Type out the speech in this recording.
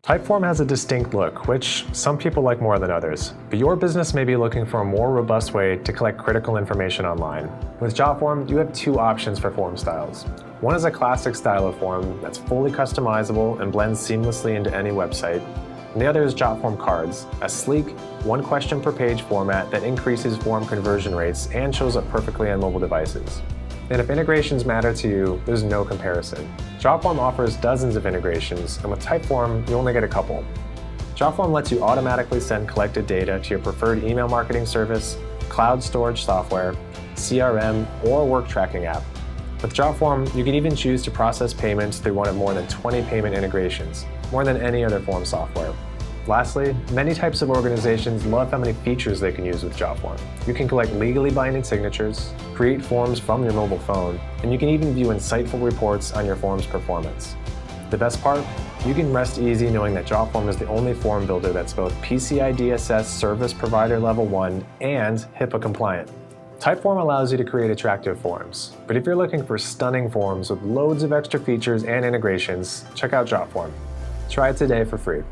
Typeform has a distinct look, which some people like more than others, but your business may be looking for a more robust way to collect critical information online. With JotForm, you have two options for form styles. One is a classic style of form that's fully customizable and blends seamlessly into any website. And the other is JotForm Cards, a sleek, one question per page format that increases form conversion rates and shows up perfectly on mobile devices. And if integrations matter to you, there's no comparison. JotForm offers dozens of integrations, and with Typeform, you only get a couple. JotForm lets you automatically send collected data to your preferred email marketing service, cloud storage software, CRM, or work tracking app. With JotForm, you can even choose to process payments through one of more than 20 payment integrations, more than any other form software. Lastly, many types of organizations love how many features they can use with JotForm. You can collect legally binding signatures, create forms from your mobile phone, and you can even view insightful reports on your form's performance. The best part? You can rest easy knowing that JotForm is the only form builder that's both PCI DSS Service Provider Level 1 and HIPAA compliant. Typeform allows you to create attractive forms, but if you're looking for stunning forms with loads of extra features and integrations, check out JotForm. Try it today for free.